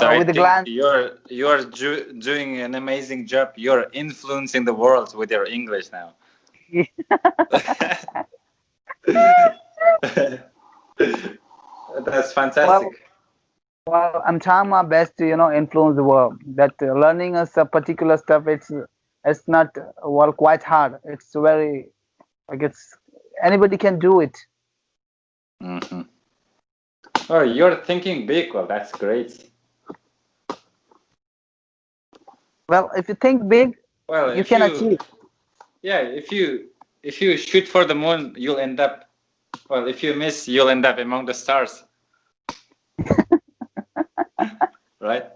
And I with the think glance. you're doing an amazing job. You're influencing the world with your English now. That's fantastic. Well, I'm trying my best to influence the world. That learning us a particular stuff, it's not quite hard. It's very like it's anybody can do it. Hmm. Oh, you're thinking big. Well, that's great. Well, if you think big, Well, you can achieve. yeah, if you shoot for the moon, you'll end up. Well, if you miss, you'll end up among the stars. Right?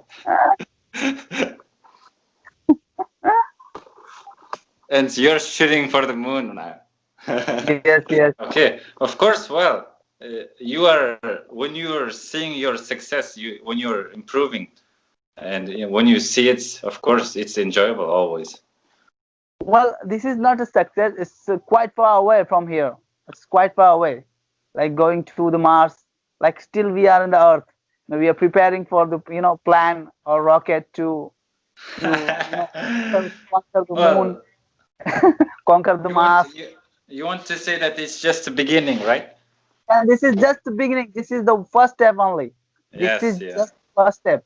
And you're shooting for the moon now. Yes, yes. Okay, of course. Well, you are when you're seeing your success, when you're improving, and when you see it, of course, it's enjoyable always. Well, this is not a success. It's quite far away from here. It's quite far away, like going to the Mars. Like still we are on the Earth. We are preparing for the plan or rocket to conquer the moon, Well, conquer the Mars. You want to say that it's just the beginning, right? And this is just the beginning. This is the first step only. This Yes, is yeah. just first step.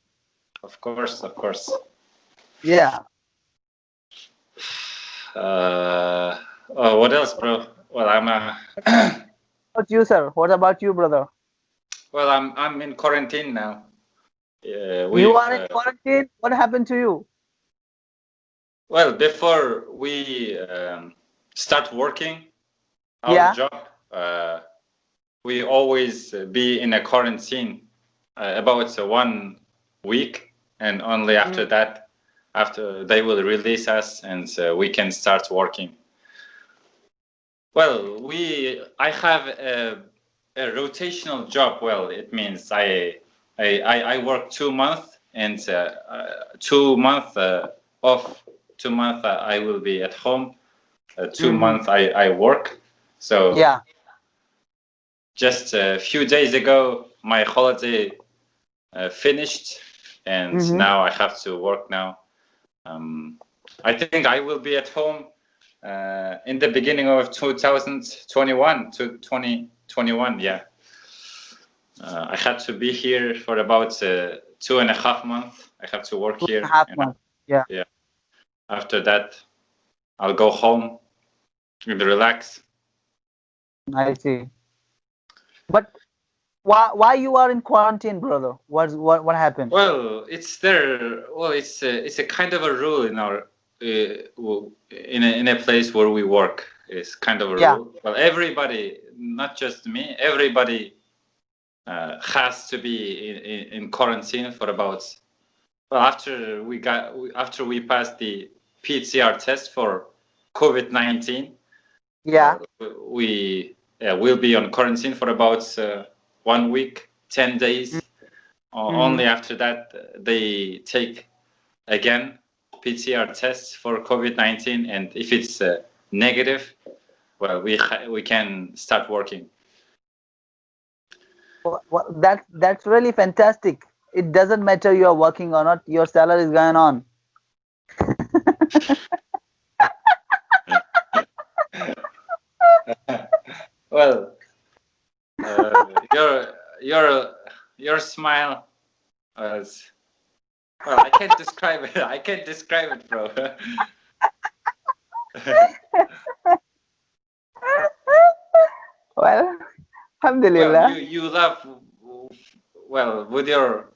Of course, of course. Yeah. Oh, what else, bro? Well, What about you, sir? What about you, brother? well, I'm in quarantine now. You are in quarantine. What happened to you? Well, before we start working our job, we always be in a quarantine about 1 week, and only after that, after they will release us, and we can start working. Well, I have a rotational job. Well, it means I work 2 months and 2 months off. 2 months I will be at home. 2 months I work. So yeah. Just a few days ago, my holiday finished, and now I have to work now. I think I will be at home in the beginning of 2021 to 2021. Yeah, I had to be here for about 2.5 months. I have to work here. 2.5 months. Yeah. Yeah. After that, I'll go home and relax. I see. But why you are in quarantine, brother? What happened? Well, it's a kind of a rule in our in a place where we work. It's kind of a rule. Well, everybody, not just me, everybody has to be in quarantine for about. Well, after we passed the PCR test for COVID-19. Yeah. We will be on quarantine for about 1 week, 10 days. Only after that they take again PCR tests for COVID-19, and if it's negative, well, we can start working. Well, that's really fantastic. It doesn't matter you are working or not. Your salary is going on. Well, your smile was, well, I can't describe it. I can't describe it, bro. Well, alhamdulillah. Well, you laugh, well, with your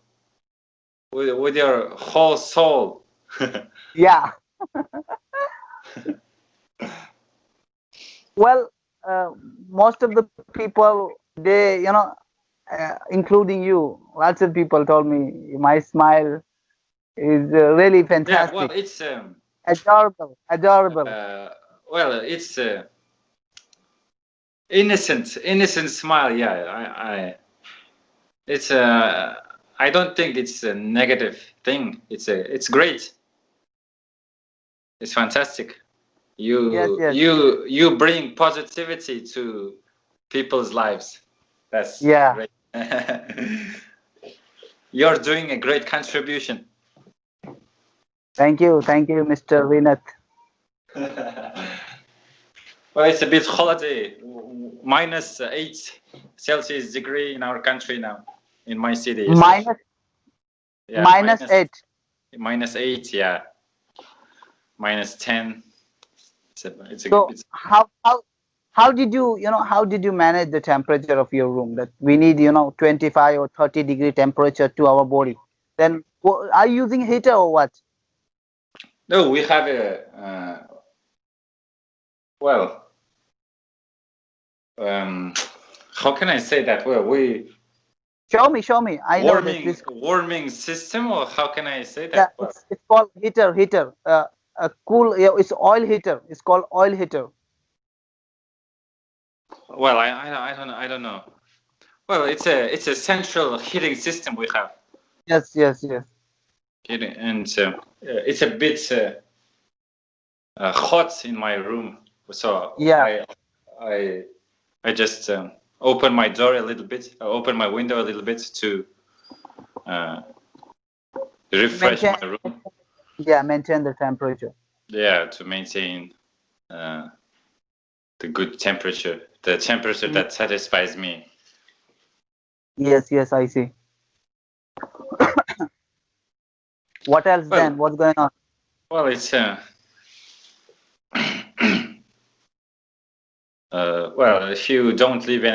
whole soul. Yeah. Well, most of the people, they, including you, lots of people told me my smile is really fantastic. Yeah, well, it's adorable. Well, it's innocent smile. Yeah, it's I don't think it's a negative thing. It's great. It's fantastic. You bring positivity to people's lives. That's great. you're doing a great contribution. Thank you, Mr. Vinat. Well, it's a bit holiday. -8 Celsius degree in our country now, in my city. Minus, yeah, -8. -8, yeah. -10. So how did you how did you manage the temperature of your room? That we need 25 or 30 degree temperature to our body. Then are you using heater or what? No, we have a well. How can I say that? Well, we show me. I know this warming system, or how can I say that? Yeah, well, it's called heater. A cool. It's oil heater. It's called oil heater. Well, I don't know. Well, it's a central heating system we have. Yes. And it's a bit hot in my room, so yeah. I just open my door a little bit, open my window a little bit to refresh my room. Yeah, maintain the temperature. Yeah, to maintain the good temperature, the temperature that satisfies me. Yes, I see. What else then? What's going on? Well, it's well, if you don't live in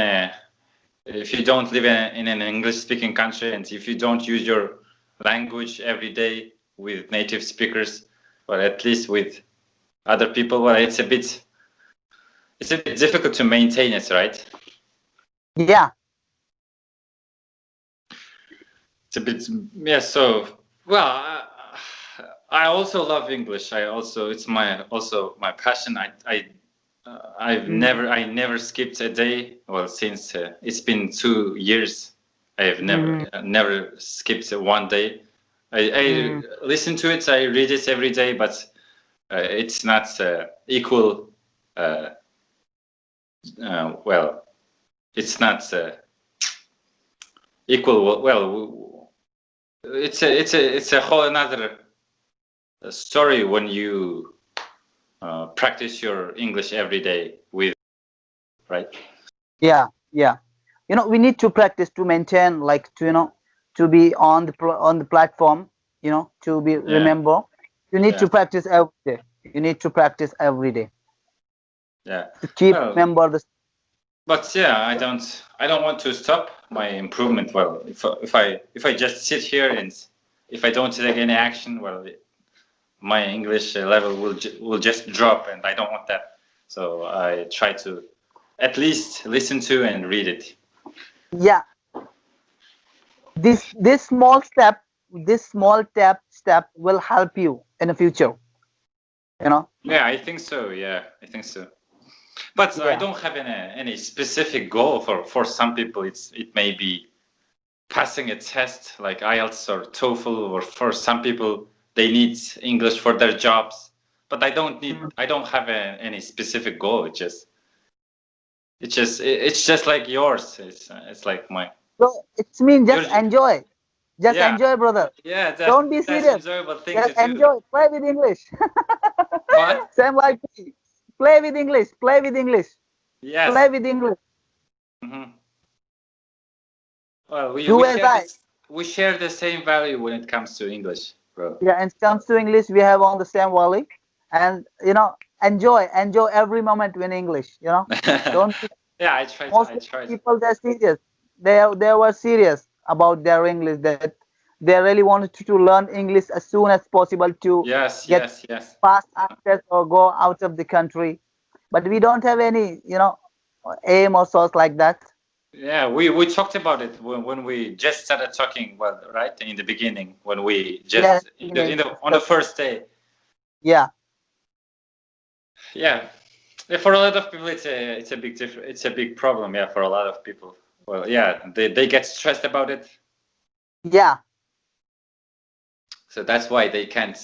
an English-speaking country, and if you don't use your language every day with native speakers, or at least with other people, well, it's a bit difficult to maintain it, right? Yeah. It's a bit, yeah. So, well, I also love English. It's my passion. I never skipped a day. Well, since it's been 2 years, I have never skipped one day. I listen to it. I read it every day, but it's not equal. Well, it's not equal. Well, it's a whole another story when you practice your English every day with, right? Yeah. We need to practice to maintain, like to be on the platform. To be remember. You need to practice every day. Yeah. To keep remember the. But yeah, I don't want to stop my improvement. Well, if I just sit here and if I don't take any action, well, my English level will just drop, and I don't want that. So I try to at least listen to and read it. Yeah. This small step will help you in the future. Yeah, I think so. But I don't have any specific goal for some people. It may be passing a test like IELTS or TOEFL, or for some people they need English for their jobs. But I don't have any specific goal. It's just like yours. It's like mine. So it's mean just enjoy. Just enjoy, brother. Yeah, don't be serious. Just enjoy. Play with English. What? Same like me. Play with English. Yes. Play with English. Well, we share the same value when it comes to English, bro. Yeah, and it comes to English, we have on the same value, and enjoy every moment in English. Don't. Yeah, I try. Most people, they're serious. They were serious about their English. That they really wanted to learn English as soon as possible to get fast access or go out of the country. But we don't have any, aim or source like that. Yeah, we talked about it when we just started talking. Well, right in the beginning, when we just on the first day. Yeah. Yeah. For a lot of people, it's a big problem. Yeah, for a lot of people. Well, yeah, they get stressed about it. Yeah. So that's why they can't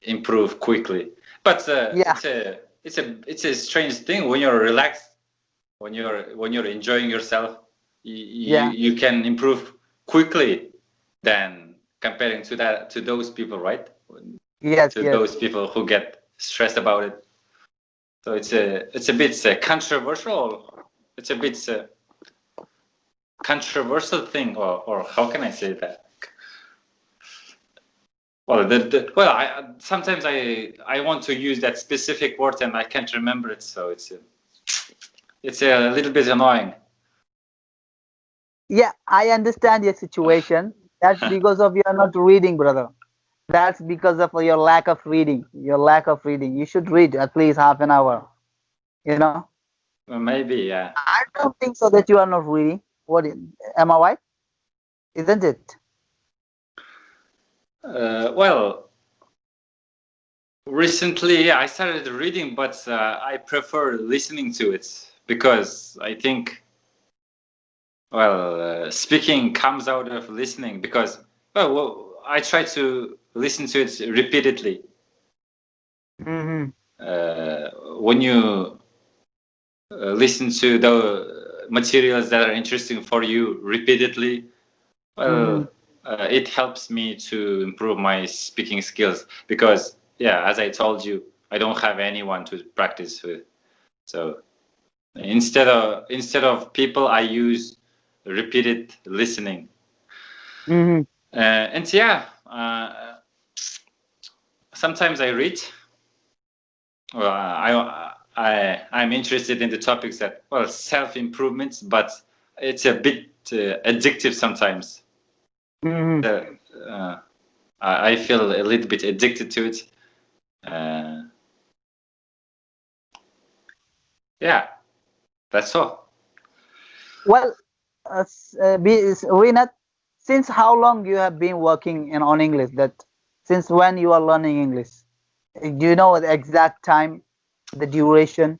improve quickly. But it's a strange thing when you're relaxed, when you're enjoying yourself. You can improve quickly than comparing to those people, right? Yes, To yes. those people who get stressed about it. So it's a bit controversial. It's a bit controversial thing, or how can I say that? Well, sometimes I want to use that specific word and I can't remember it, so it's a little bit annoying. Yeah, I understand your situation. That's because of you're not reading, brother. That's because of your lack of reading. Your lack of reading. You should read at least half an hour. You know. Well, maybe, yeah. I don't think so that you are not reading. Am I right? Isn't it? Well, recently I started reading, but I prefer listening to it because I think, well, speaking comes out of listening because, well, I try to listen to it repeatedly. Mm-hmm. When you listen to the materials that are interesting for you repeatedly, well, it helps me to improve my speaking skills because, yeah, as I told you, I don't have anyone to practice with. So instead of people, I use repeated listening. Mm-hmm. And yeah, sometimes I read. Well, I'm interested in the topics that, well, self-improvements, but it's a bit addictive sometimes. Mm-hmm. I feel a little bit addicted to it. Yeah, that's all. Well, Rinat, since how long you have been working on English? Since when you are learning English? Do you know the exact time, the duration?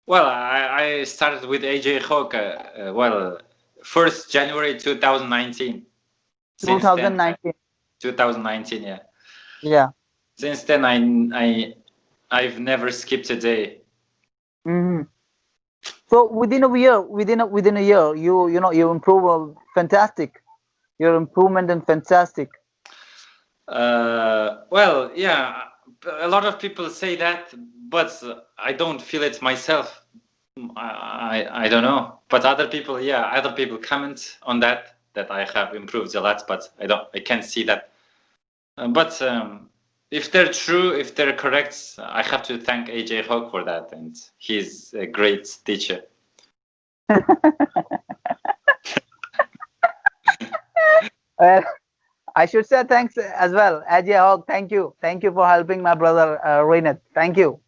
Well, I started with AJ Hawk, well, 1st January 2019. Since then, 2019. 2019, yeah. Yeah. Since then, I've never skipped a day. Mm-hmm. So within a year, you improve. Fantastic. Your improvement and fantastic. Well, yeah, a lot of people say that, but I don't feel it myself. I don't know, but other people comment on that I have improved a lot, but I can't see that. But if they're true, if they're correct, I have to thank AJ Hawk for that, and he's a great teacher. Well, I should say thanks as well, Ajay Hawk. Thank you for helping my brother Rinat. Thank you.